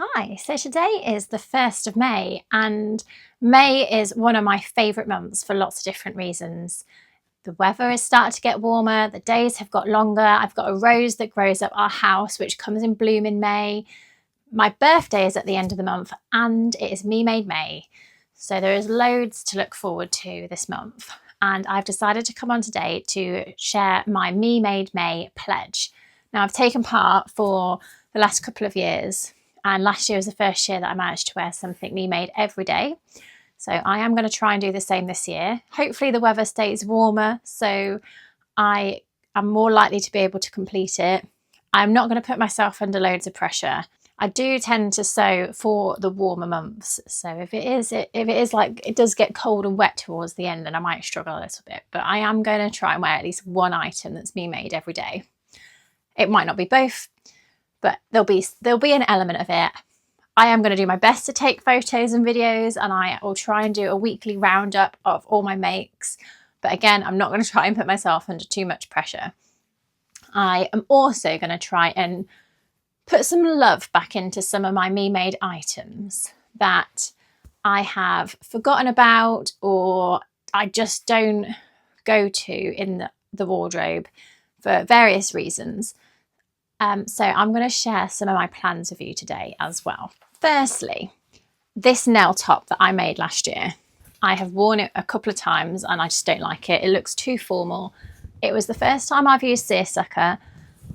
Hi, so today is the 1st of May, and May is one of my favourite months for lots of different reasons. The weather is starting to get warmer, the days have got longer, I've got a rose that grows up our house which comes in bloom in May. My birthday is at the end of the month and it is Me Made May. So there is loads to look forward to this month, and I've decided to come on today to share my Me Made May pledge. Now, I've taken part for the last couple of years, and last year was the first year that I managed to wear something me made every day. So I am going to try and do the same this year. Hopefully the weather stays warmer, so I am more likely to be able to complete it. I'm not going to put myself under loads of pressure. I do tend to sew for the warmer months. So if it is like it does get cold and wet towards the end, then I might struggle a little bit. But I am going to try and wear at least one item that's me made every day. It might not be both, but there'll be an element of it. I am going to do my best to take photos and videos, and I will try and do a weekly roundup of all my makes. But again, I'm not going to try and put myself under too much pressure. I am also going to try and put some love back into some of my me made items that I have forgotten about or I just don't go to in the wardrobe for various reasons. So I'm going to share some of my plans with you today as well. Firstly, this nail top that I made last year. I have worn it a couple of times and I just don't like it. It looks too formal. It was the first time I've used seersucker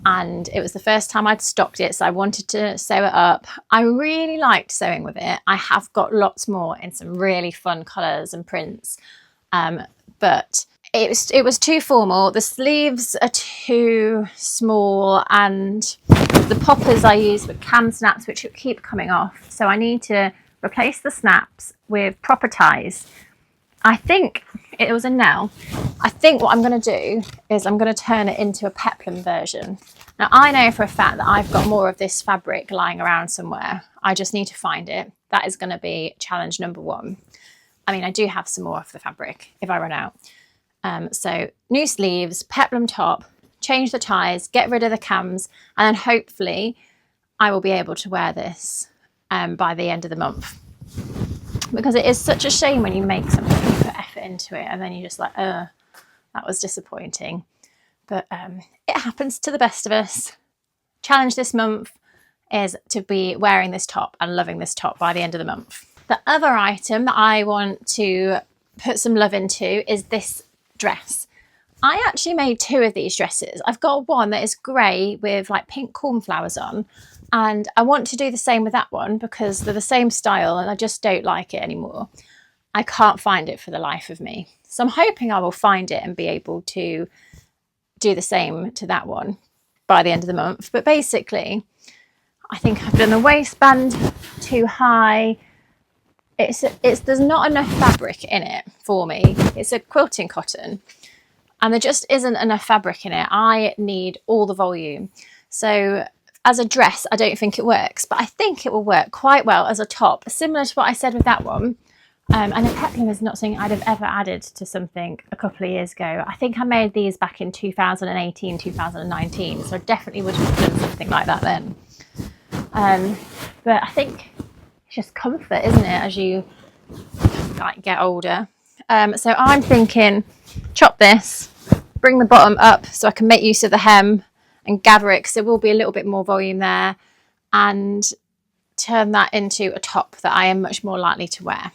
and it was the first time I'd stocked it, so I wanted to sew it up. I really liked sewing with it. I have got lots more in some really fun colours and prints, but it was too formal. The sleeves are too small and the poppers I use with cam snaps which keep coming off. So I need to replace the snaps with proper ties. I think it was a nail. I think what I'm going to do is I'm going to turn it into a peplum version. Now I know for a fact that I've got more of this fabric lying around somewhere. I just need to find it. That is going to be challenge number one. I mean, I do have some more of the fabric if I run out. So new sleeves, peplum top, change the ties, get rid of the cams, and then hopefully I will be able to wear this by the end of the month. Because it is such a shame when you make something, you put effort into it, and then you're just like, that was disappointing. But it happens to the best of us. Challenge this month is to be wearing this top and loving this top by the end of the month. The other item that I want to put some love into is this dress. I actually made two of these dresses. I've got one that is grey with like pink cornflowers on, and I want to do the same with that one because they're the same style and I just don't like it anymore. I can't find it for the life of me. So I'm hoping I will find it and be able to do the same to that one by the end of the month. But basically, I think I've done the waistband too high. There's not enough fabric in it for me. It's a quilting cotton and there just isn't enough fabric in it. I need all the volume. So as a dress, I don't think it works, but I think it will work quite well as a top, similar to what I said with that one. And a peplum is not something I'd have ever added to something a couple of years ago. I think I made these back in 2018, 2019, so I definitely would have done something like that then. But I think it's just comfort, isn't it, as you like get older. So I'm thinking chop this, bring the bottom up so I can make use of the hem and gather it because there will be a little bit more volume there, and turn that into a top that I am much more likely to wear.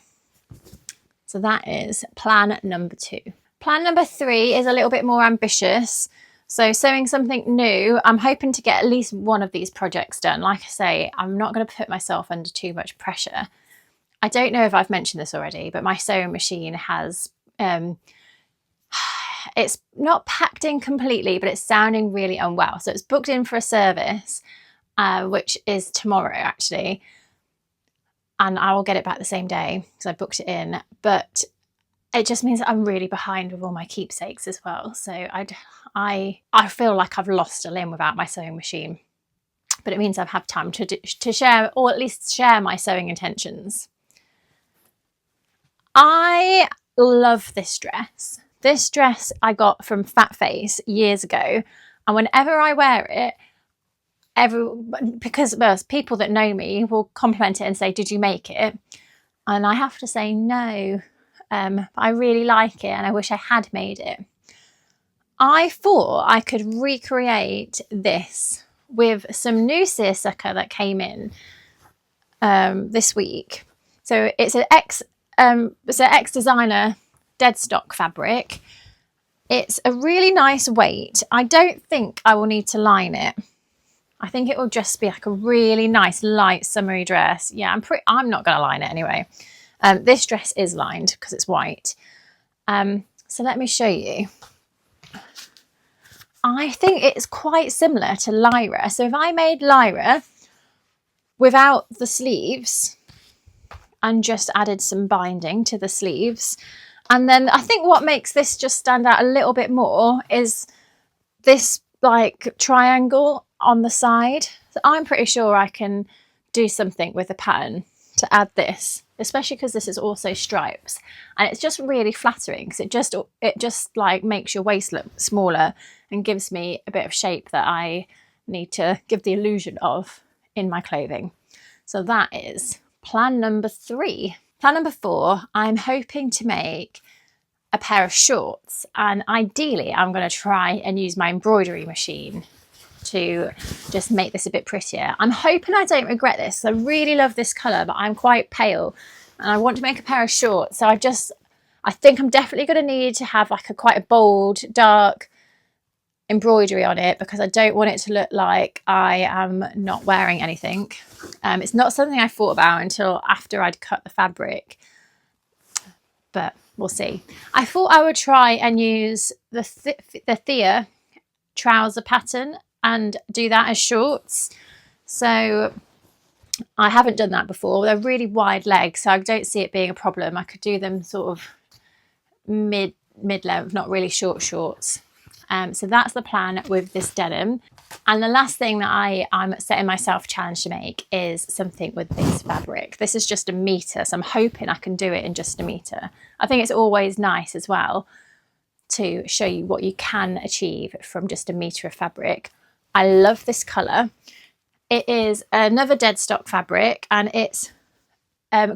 So that is plan number 2. Plan number 3 is a little bit more ambitious. So sewing something new, I'm hoping to get at least one of these projects done. Like I say, I'm not going to put myself under too much pressure. I don't know if I've mentioned this already, but my sewing machine has, it's not packed in completely, but it's sounding really unwell. So it's booked in for a service, which is tomorrow actually. And I will get it back the same day because I booked it in. But it just means that I'm really behind with all my keepsakes as well. So I feel like I've lost a limb without my sewing machine. But it means I've had time to share, or at least share my sewing intentions. I love this dress. This dress I got from Fat Face years ago. And whenever I wear it, because most people that know me will compliment it and say, did you make it? And I have to say no. I really like it and I wish I had made it. I thought I could recreate this with some new seersucker that came in this week. So it's an ex designer dead stock fabric. It's a really nice weight. I don't think I will need to line it. I think it will just be like a really nice light summery dress. Yeah, I'm not going to line it anyway. This dress is lined because it's white. So let me show you. I think it's quite similar to Lyra. So if I made Lyra without the sleeves and just added some binding to the sleeves, and then I think what makes this just stand out a little bit more is this like triangle on the side. So I'm pretty sure I can do something with the pattern to add this, especially because this is also stripes, and it's just really flattering because it just like makes your waist look smaller and gives me a bit of shape that I need to give the illusion of in my clothing. So that is plan number 3. Plan number 4, I'm hoping to make a pair of shorts, and ideally I'm going to try and use my embroidery machine to just make this a bit prettier. I'm hoping I don't regret this. I really love this colour, but I'm quite pale and I want to make a pair of shorts. So I think I'm definitely going to need to have like quite a bold, dark embroidery on it because I don't want it to look like I am not wearing anything. It's not something I thought about until after I'd cut the fabric, but we'll see. I thought I would try and use the Thea trouser pattern and do that as shorts. So I haven't done that before. They're really wide legs, so I don't see it being a problem. I could do them sort of mid-length, not really short shorts. So that's the plan with this denim. And the last thing that I'm setting myself a challenge to make is something with this fabric. This is just 1 metre, so I'm hoping I can do it in just 1 metre. I think it's always nice as well to show you what you can achieve from just 1 metre of fabric. I love this colour. It is another dead stock fabric and it's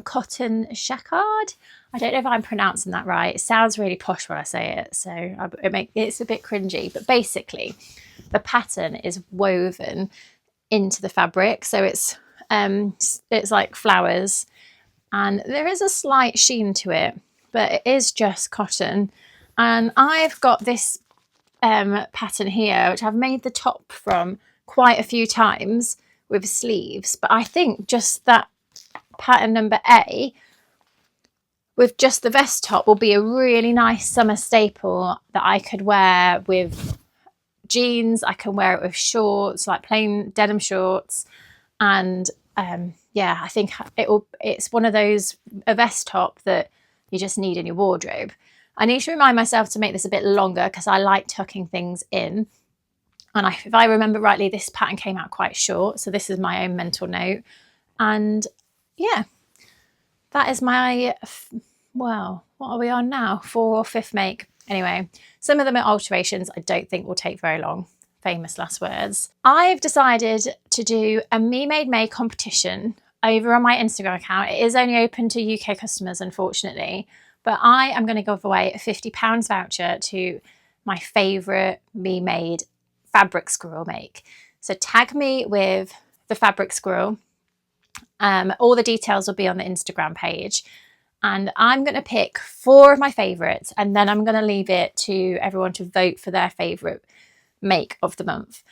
cotton jacquard. I don't know if I'm pronouncing that right. It sounds really posh when I say it, so it's a bit cringy. But basically, the pattern is woven into the fabric, so it's like flowers, and there is a slight sheen to it, but it is just cotton. And I've got this pattern here, which I've made the top from quite a few times with sleeves. But I think just that pattern number A with just the vest top will be a really nice summer staple that I could wear with jeans. I can wear it with shorts, like plain denim shorts. And yeah, I think it's one of those, a vest top that you just need in your wardrobe. I need to remind myself to make this a bit longer because I like tucking things in. And if I remember rightly, this pattern came out quite short. So this is my own mental note. And yeah, that is my, well, what are we on now? 4th or 5th make. Anyway, some of them are alterations I don't think will take very long. Famous last words. I've decided to do a Me Made May competition over on my Instagram account. It is only open to UK customers, unfortunately, but I am going to give away a £50 voucher to my favourite Me Made fabric squirrel make. So tag me with the fabric squirrel. All the details will be on the Instagram page. And I'm going to pick 4 of my favourites, and then I'm going to leave it to everyone to vote for their favourite make of the month.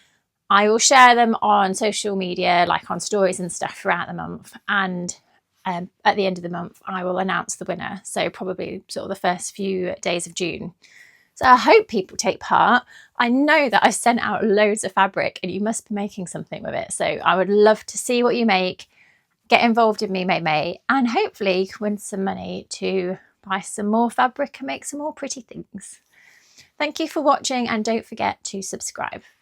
I will share them on social media, like on stories and stuff throughout the month. And at the end of the month, I will announce the winner. So probably sort of the first few days of June. So I hope people take part. I know that I've sent out loads of fabric and you must be making something with it. So I would love to see what you make. Get involved in Me Made May, and hopefully win some money to buy some more fabric and make some more pretty things. Thank you for watching, and don't forget to subscribe.